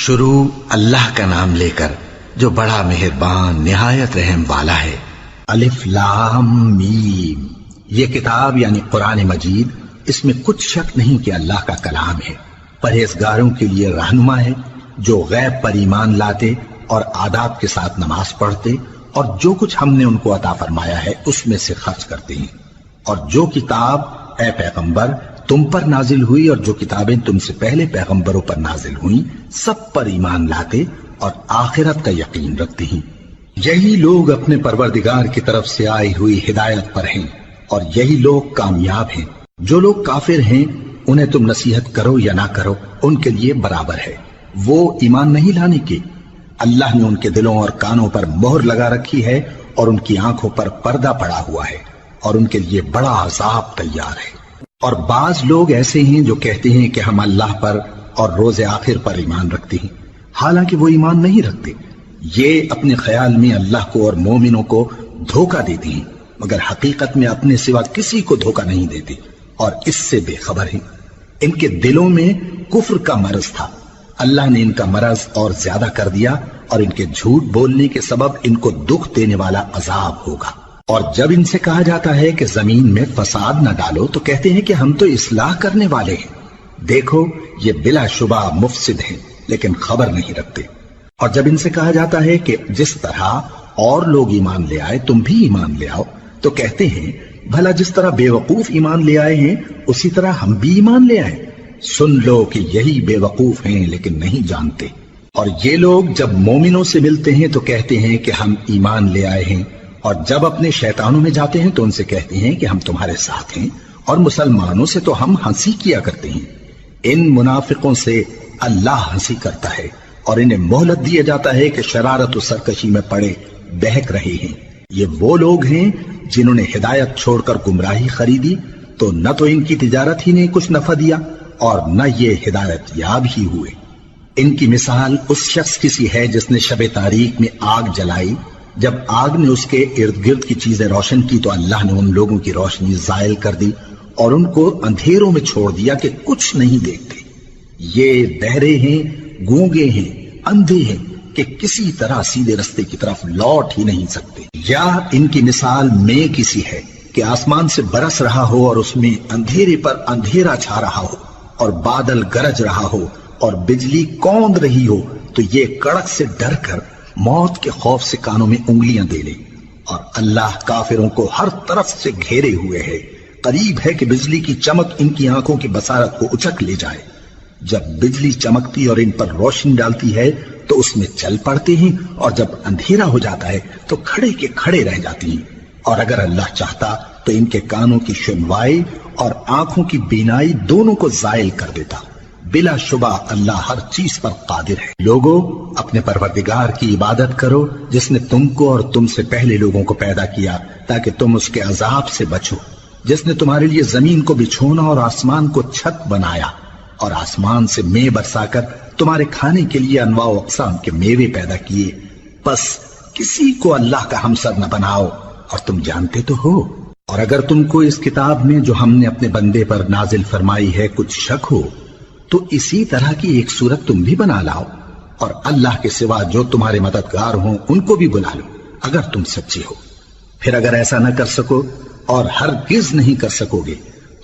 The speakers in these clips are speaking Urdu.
شروع اللہ کا نام لے کر جو بڑا مہربان نہایت رحم والا ہے۔ الف لام میم، یہ کتاب یعنی قرآن مجید، اس میں کچھ شک نہیں کہ اللہ کا کلام ہے، پرہیزگاروں کے لیے رہنما ہے جو غیب پر ایمان لاتے اور آداب کے ساتھ نماز پڑھتے اور جو کچھ ہم نے ان کو عطا فرمایا ہے اس میں سے خرچ کرتے ہیں، اور جو کتاب اے پیغمبر تم پر نازل ہوئی اور جو کتابیں تم سے پہلے پیغمبروں پر نازل ہوئیں سب پر ایمان لاتے اور آخرت کا یقین رکھتے ہیں۔ یہی لوگ اپنے پروردگار کی طرف سے آئی ہوئی ہدایت پر ہیں اور یہی لوگ کامیاب ہیں۔ جو لوگ کافر ہیں انہیں تم نصیحت کرو یا نہ کرو ان کے لیے برابر ہے، وہ ایمان نہیں لانے کے۔ اللہ نے ان کے دلوں اور کانوں پر مہر لگا رکھی ہے اور ان کی آنکھوں پر پردہ پڑا ہوا ہے اور ان کے لیے بڑا عذاب تیار ہے۔ اور بعض لوگ ایسے ہیں جو کہتے ہیں کہ ہم اللہ پر اور روز آخر پر ایمان رکھتے ہیں، حالانکہ وہ ایمان نہیں رکھتے۔ یہ اپنے خیال میں اللہ کو اور مومنوں کو دھوکہ دیتے ہیں، مگر حقیقت میں اپنے سوا کسی کو دھوکہ نہیں دیتے اور اس سے بے خبر ہیں۔ ان کے دلوں میں کفر کا مرض تھا، اللہ نے ان کا مرض اور زیادہ کر دیا اور ان کے جھوٹ بولنے کے سبب ان کو دکھ دینے والا عذاب ہوگا۔ اور جب ان سے کہا جاتا ہے کہ زمین میں فساد نہ ڈالو تو کہتے ہیں کہ ہم تو اصلاح کرنے والے ہیں۔ دیکھو یہ بلا شبہ مفسد ہیں لیکن خبر نہیں رکھتے۔ اور جب ان سے کہا جاتا ہے کہ جس طرح اور لوگ ایمان لے آئے تم بھی ایمان لے آؤ تو کہتے ہیں بھلا جس طرح بے وقوف ایمان لے آئے ہیں اسی طرح ہم بھی ایمان لے آئے۔ سن لو کہ یہی بے وقوف ہیں لیکن نہیں جانتے۔ اور یہ لوگ جب مومنوں سے ملتے ہیں تو کہتے ہیں کہ ہم ایمان لے آئے ہیں، اور جب اپنے شیطانوں میں جاتے ہیں تو ان سے کہتے ہیں کہ ہم تمہارے ساتھ ہیں، اور مسلمانوں سے تو ہم ہنسی کیا کرتے ہیں۔ ان منافقوں سے اللہ ہنسی کرتا ہے اور انہیں مہلت دیا جاتا ہے کہ شرارت و سرکشی میں پڑے بہک رہے ہیں۔ یہ وہ لوگ ہیں جنہوں نے ہدایت چھوڑ کر گمراہی خریدی تو نہ تو ان کی تجارت ہی نے کچھ نفع دیا اور نہ یہ ہدایت یاب ہی ہوئے۔ ان کی مثال اس شخص کی سی ہے جس نے شب تاریک میں آگ جلائی، جب آگ نے اس کے ارد گرد کی چیزیں روشن کی تو اللہ نے ان لوگوں کی روشنی زائل کر دی اور ان کو اندھیروں میں چھوڑ دیا کہ کچھ نہیں دیکھتے۔ یہ بہرے ہیں، گونگے ہیں، اندھے ہیں کہ کسی طرح سیدھے رستے کی طرف لوٹ ہی نہیں سکتے۔ یا ان کی مثال میں کسی ہے کہ آسمان سے برس رہا ہو اور اس میں اندھیرے پر اندھیرا چھا رہا ہو اور بادل گرج رہا ہو اور بجلی کوند رہی ہو تو یہ کڑک سے ڈر کر موت کے خوف سے کانوں میں انگلیاں دے لے۔ اور اللہ کافروں کو ہر طرف سے گھیرے ہوئے ہے، قریب ہے کہ بجلی کی چمک ان کی آنکھوں کی بصارت کو اچک لے جائے۔ جب بجلی چمکتی اور ان پر روشنی ڈالتی ہے تو اس میں چل پڑتے ہیں، اور جب اندھیرا ہو جاتا ہے تو کھڑے کے کھڑے رہ جاتی ہیں۔ اور اگر اللہ چاہتا تو ان کے کانوں کی سنوائی اور آنکھوں کی بینائی دونوں کو زائل کر دیتا۔ بلا شبہ اللہ ہر چیز پر قادر ہے۔ لوگوں اپنے پروردگار کی عبادت کرو جس نے تم کو اور تم سے پہلے لوگوں کو پیدا کیا تاکہ تم اس کے عذاب سے بچو، جس نے تمہارے لیے زمین کو بچھونا اور آسمان کو چھت بنایا اور آسمان سے مے برسا کر تمہارے کھانے کے لیے انواع و اقسام کے میوے پیدا کیے۔ بس کسی کو اللہ کا ہمسر نہ بناؤ اور تم جانتے تو ہو۔ اور اگر تم کو اس کتاب میں جو ہم نے اپنے بندے پر نازل فرمائی ہے کچھ شک ہو تو اسی طرح کی ایک صورت تم بھی بنا لاؤ اور اللہ کے سوا جو تمہارے مددگار ہوں ان کو بھی بلا لو اگر تم سچے ہو۔ پھر اگر ایسا نہ کر سکو اور ہرگز نہیں کر سکو گے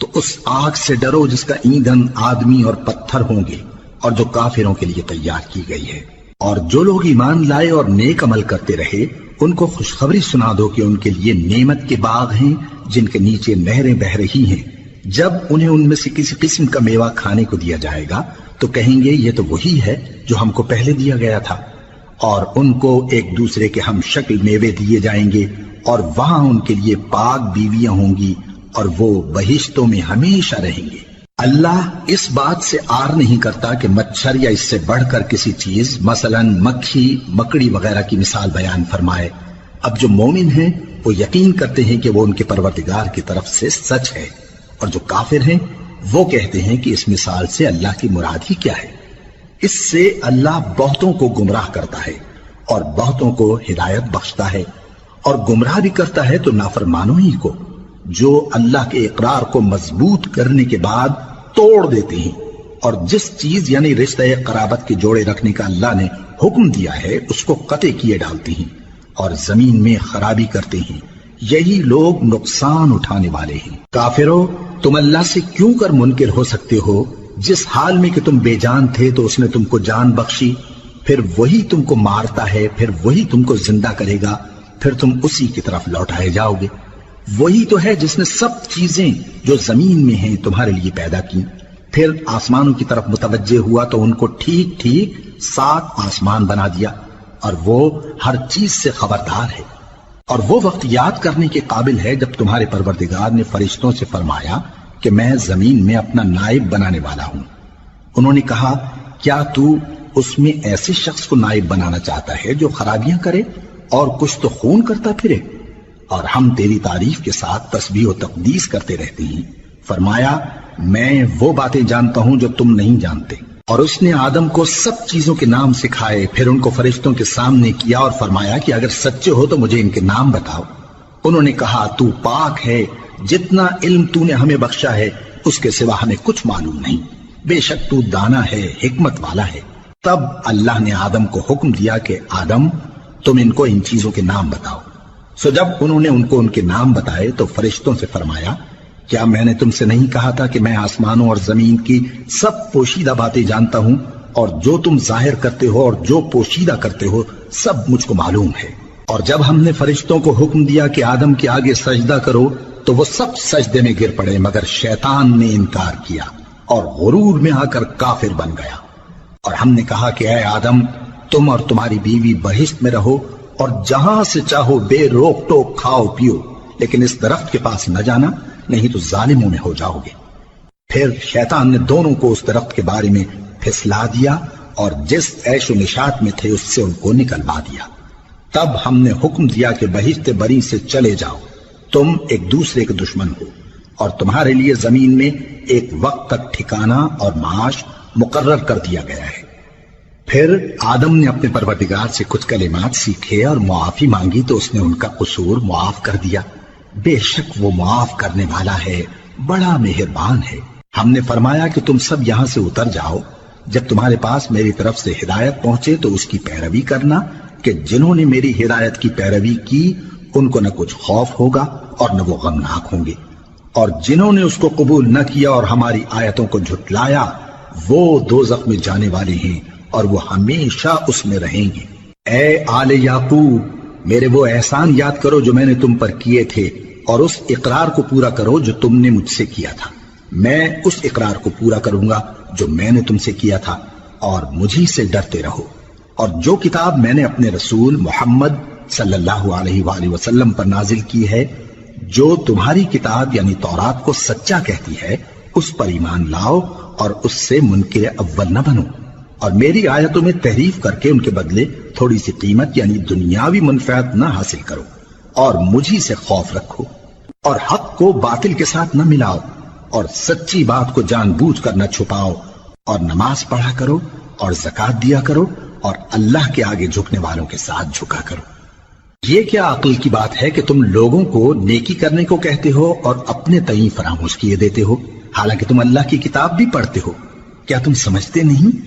تو اس آگ سے ڈرو جس کا ایندھن آدمی اور پتھر ہوں گے اور جو کافروں کے لیے تیار کی گئی ہے۔ اور جو لوگ ایمان لائے اور نیک عمل کرتے رہے ان کو خوشخبری سنا دو کہ ان کے لیے نعمت کے باغ ہیں جن کے نیچے نہریں بہ رہی ہیں۔ جب انہیں ان میں سے کسی قسم کا میوہ کھانے کو دیا جائے گا تو کہیں گے یہ تو وہی ہے جو ہم کو پہلے دیا گیا تھا، اور ان کو ایک دوسرے کے ہم شکل میوے دیے جائیں گے اور وہاں ان کے لیے پاک بیویاں ہوں گی اور وہ بہشتوں میں ہمیشہ رہیں گے۔ اللہ اس بات سے آر نہیں کرتا کہ مچھر یا اس سے بڑھ کر کسی چیز مثلا مکھی مکڑی وغیرہ کی مثال بیان فرمائے۔ اب جو مومن ہیں وہ یقین کرتے ہیں کہ وہ ان کے پروردگار کی طرف سے سچ ہے، اور جو کافر ہیں وہ کہتے ہیں کہ اس مثال سے اللہ کی مراد ہی کیا ہے۔ اس سے اللہ بہتوں کو گمراہ کرتا ہے اور بہتوں کو ہدایت بخشتا ہے، اور گمراہ بھی کرتا ہے تو نافرمانوں ہی کو، جو اللہ کے اقرار کو مضبوط کرنے کے بعد توڑ دیتے ہیں اور جس چیز یعنی رشتہ قرابت کے جوڑے رکھنے کا اللہ نے حکم دیا ہے اس کو قطع کیے ڈالتے ہیں اور زمین میں خرابی کرتے ہیں، یہی لوگ نقصان اٹھانے والے ہیں۔ کافرو، تم اللہ سے کیوں کر منکر ہو سکتے ہو؟ جس حال میں کہ تم بے جان تھے تو اس نے تم کو جان بخشی، پھر وہی تم کو مارتا ہے، پھر وہی تم کو زندہ کرے گا، پھر تم اسی کی طرف لوٹائے جاؤ گے۔ وہی تو ہے جس نے سب چیزیں جو زمین میں ہیں تمہارے لیے پیدا کی، پھر آسمانوں کی طرف متوجہ ہوا تو ان کو ٹھیک ٹھیک 7 آسمان بنا دیا، اور وہ ہر چیز سے خبردار ہے۔ اور وہ وقت یاد کرنے کے قابل ہے جب تمہارے پروردگار نے فرشتوں سے فرمایا کہ میں زمین میں اپنا نائب بنانے والا ہوں۔ انہوں نے کہا، کیا تو اس میں ایسے شخص کو نائب بنانا چاہتا ہے جو خرابیاں کرے اور کچھ تو خون کرتا پھرے؟ اور ہم تیری تعریف کے ساتھ تسبیح و تقدیس کرتے رہتے ہیں۔ فرمایا، میں وہ باتیں جانتا ہوں جو تم نہیں جانتے۔ اور اس نے آدم کو سب چیزوں کے نام سکھائے، پھر ان کو فرشتوں کے سامنے کیا اور فرمایا کہ اگر سچے ہو تو مجھے ان کے نام بتاؤ۔ انہوں نے کہا، تو پاک ہے، جتنا علم تو نے ہمیں بخشا ہے اس کے سوا ہمیں کچھ معلوم نہیں، بے شک تو دانا ہے، حکمت والا ہے۔ تب اللہ نے آدم کو حکم دیا کہ آدم، تم ان کو ان چیزوں کے نام بتاؤ۔ سو جب انہوں نے ان کو ان کے نام بتائے تو فرشتوں سے فرمایا، کیا میں نے تم سے نہیں کہا تھا کہ میں آسمانوں اور زمین کی سب پوشیدہ باتیں جانتا ہوں، اور جو تم ظاہر کرتے ہو اور جو پوشیدہ کرتے ہو سب مجھ کو معلوم ہے۔ اور جب ہم نے فرشتوں کو حکم دیا کہ آدم کے آگے سجدہ کرو تو وہ سب سجدے میں گر پڑے، مگر شیطان نے انکار کیا اور غرور میں آ کر کافر بن گیا۔ اور ہم نے کہا کہ اے آدم، تم اور تمہاری بیوی بہشت میں رہو اور جہاں سے چاہو بے روک ٹوک کھاؤ پیو، لیکن اس درخت کے پاس نہ جانا، نہیں تو ظالموں میں ہو جاؤ گے۔ پھر شیطان نے دونوں کو اس درخت کے بارے میں پھسلا دیا اور جس عیش و نشاط میں تھے اس سے ان کو نکلوا دیا۔ تب ہم نے حکم دیا کہ بہشت بری سے چلے جاؤ، تم ایک دوسرے کے دشمن ہو، اور تمہارے لیے زمین میں ایک وقت تک ٹھکانہ اور معاش مقرر کر دیا گیا ہے۔ پھر آدم نے اپنے پروردگار سے کچھ کلمات سیکھے اور معافی مانگی تو اس نے ان کا قصور معاف کر دیا۔ بے شک وہ معاف کرنے والا ہے، بڑا مہربان ہے۔ ہم نے فرمایا کہ تم سب یہاں سے اتر جاؤ، جب تمہارے پاس میری طرف سے ہدایت پہنچے تو اس کی پیروی کرنا، کہ جنہوں نے میری ہدایت کی پیروی کی ان کو نہ کچھ خوف ہوگا اور نہ وہ غمناک ہوں گے، اور جنہوں نے اس کو قبول نہ کیا اور ہماری آیتوں کو جھٹلایا وہ دوزخ میں جانے والے ہیں اور وہ ہمیشہ اس میں رہیں گے۔ اے آل یعقوب، میرے وہ احسان یاد کرو جو میں نے تم پر کیے تھے، اور اس اقرار کو پورا کرو جو تم نے مجھ سے کیا تھا۔ میں اس اقرار کو پورا کروں گا جو میں نے تم سے کیا تھا، اور مجھی سے ڈرتے رہو۔ اور جو کتاب میں نے اپنے رسول محمد صلی اللہ علیہ وآلہ وسلم پر نازل کی ہے، جو تمہاری کتاب یعنی تورات کو سچا کہتی ہے، اس پر ایمان لاؤ اور اس سے منکر اول نہ بنو، اور میری آیتوں میں تحریف کر کے ان کے بدلے تھوڑی سی قیمت یعنی دنیاوی منفعت نہ حاصل کرو، اور مجھی سے خوف رکھو، اور حق کو باطل کے ساتھ نہ ملاؤ، اور سچی بات کو جان بوجھ کر نہ چھپاؤ، اور نماز پڑھا کرو اور زکوٰۃ دیا کرو، اور اللہ کے آگے جھکنے والوں کے ساتھ جھکا کرو۔ یہ کیا عقل کی بات ہے کہ تم لوگوں کو نیکی کرنے کو کہتے ہو اور اپنے تئیں فراموش کیے دیتے ہو، حالانکہ تم اللہ کی کتاب بھی پڑھتے ہو؟ کیا تم سمجھتے نہیں؟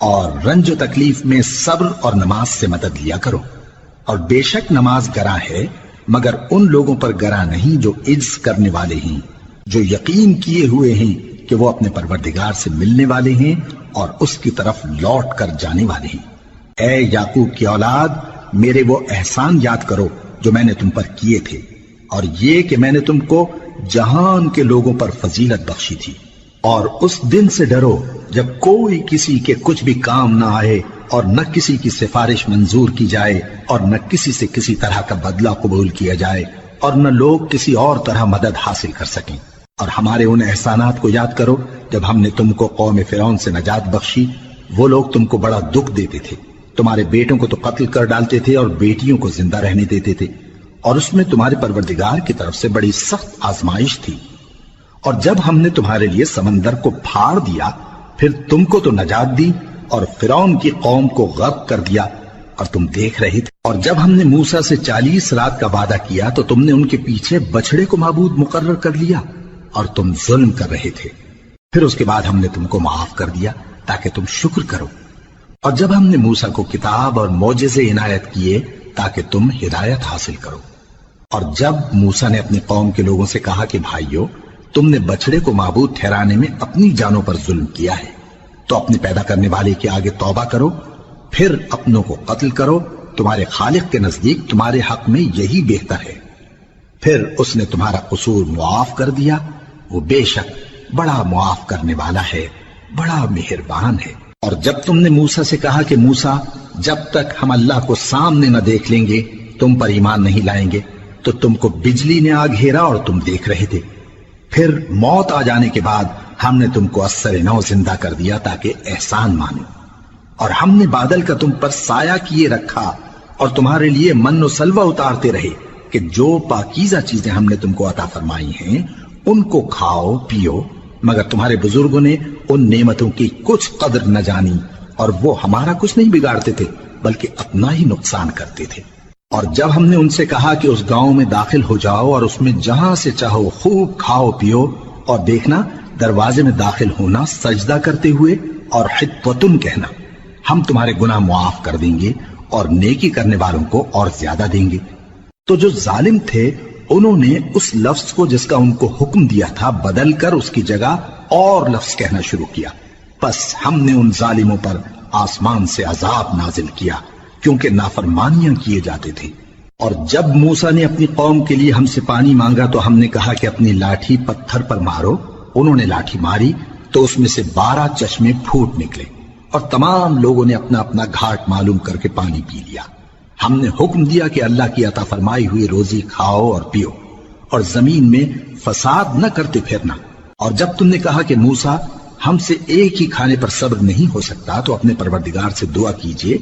اور رنج و تکلیف میں صبر اور نماز سے مدد لیا کرو، اور بے شک نماز گراں ہے، مگر ان لوگوں پر گراں نہیں جو عجز کرنے والے ہیں، جو یقین کیے ہوئے ہیں کہ وہ اپنے پروردگار سے ملنے والے ہیں اور اس کی طرف لوٹ کر جانے والے ہیں۔ اے یعقوب کی اولاد، میرے وہ احسان یاد کرو جو میں نے تم پر کیے تھے، اور یہ کہ میں نے تم کو جہان کے لوگوں پر فضیلت بخشی تھی۔ اور اس دن سے ڈرو جب کوئی کسی کے کچھ بھی کام نہ آئے، اور نہ کسی کی سفارش منظور کی جائے، اور نہ کسی سے کسی طرح کا بدلہ قبول کیا جائے، اور نہ لوگ کسی اور طرح مدد حاصل کر سکیں۔ اور ہمارے ان احسانات کو یاد کرو جب ہم نے تم کو قوم فرعون سے نجات بخشی۔ وہ لوگ تم کو بڑا دکھ دیتے تھے، تمہارے بیٹوں کو تو قتل کر ڈالتے تھے اور بیٹیوں کو زندہ رہنے دیتے تھے، اور اس میں تمہارے پروردگار کی طرف سے بڑی سخت آزمائش تھی۔ اور جب ہم نے تمہارے لیے سمندر کو پھاڑ دیا، پھر تم کو تو نجات دی اور فرعون کی قوم کو غرق کر دیا، اور تم دیکھ رہے تھے۔ اور جب ہم نے موسیٰ سے 40 رات کا وعدہ کیا تو تم نے ان کے پیچھے بچڑے کو معبود مقرر کر لیا، اور تم ظلم کر رہے تھے۔ پھر اس کے بعد ہم نے تم کو معاف کر دیا تاکہ تم شکر کرو، اور جب ہم نے موسیٰ کو کتاب اور معجزے عنایت کیے تاکہ تم ہدایت حاصل کرو، اور جب موسیٰ نے اپنی قوم کے لوگوں سے کہا کہ بھائیو، تم نے بچڑے کو معبود ٹھہرانے میں اپنی جانوں پر ظلم کیا ہے، تو اپنے پیدا کرنے والے کے آگے توبہ کرو، پھر اپنوں کو قتل کرو، تمہارے خالق کے نزدیک تمہارے حق میں یہی بہتر ہے۔ پھر اس نے تمہارا قصور معاف کر دیا، وہ بے شک بڑا معاف کرنے والا ہے، بڑا مہربان ہے۔ اور جب تم نے موسیٰ سے کہا کہ موسیٰ، جب تک ہم اللہ کو سامنے نہ دیکھ لیں گے تم پر ایمان نہیں لائیں گے، تو تم کو بجلی نے آ گھیرا اور تم دیکھ رہے تھے، پھر موت آ جانے کے بعد ہم نے تم کو اثر نو زندہ کر دیا تاکہ احسان مانو، اور ہم نے بادل کا تم پر سایہ کیے رکھا اور تمہارے لیے من و سلوہ اتارتے رہے کہ جو پاکیزہ چیزیں ہم نے تم کو عطا فرمائی ہیں ان کو کھاؤ پیو، مگر تمہارے بزرگوں نے ان نعمتوں کی کچھ قدر نہ جانی، اور وہ ہمارا کچھ نہیں بگاڑتے تھے بلکہ اپنا ہی نقصان کرتے تھے۔ اور جب ہم نے ان سے کہا کہ اس گاؤں میں داخل ہو جاؤ اور اس میں جہاں سے چاہو خوب کھاؤ پیو، اور دیکھنا دروازے میں داخل ہونا سجدہ کرتے ہوئے اور حطوتن کہنا، ہم تمہارے گناہ معاف کر دیں گے اور نیکی کرنے والوں کو اور زیادہ دیں گے۔ تو جو ظالم تھے انہوں نے اس لفظ کو جس کا ان کو حکم دیا تھا بدل کر اس کی جگہ اور لفظ کہنا شروع کیا، پس ہم نے ان ظالموں پر آسمان سے عذاب نازل کیا کیونکہ نافرمانیاں کیے جاتے تھے۔ اور جب موسیٰ نے اپنی قوم کے لیے ہم سے پانی مانگا تو ہم نے کہا کہ اپنی لاٹھی پتھر پر مارو، انہوں نے لاٹھی ماری تو اس میں سے 12 چشمے پھوٹ نکلے، اور تمام لوگوں نے اپنا اپنا گھاٹ معلوم کر کے پانی پی لیا۔ ہم نے حکم دیا کہ اللہ کی عطا فرمائی ہوئی روزی کھاؤ اور پیو، اور زمین میں فساد نہ کرتے پھرنا۔ اور جب تم نے کہا کہ موسیٰ، ہم سے ایک ہی کھانے پر صبر نہیں ہو سکتا، تو اپنے پروردگار سے دعا کیجئے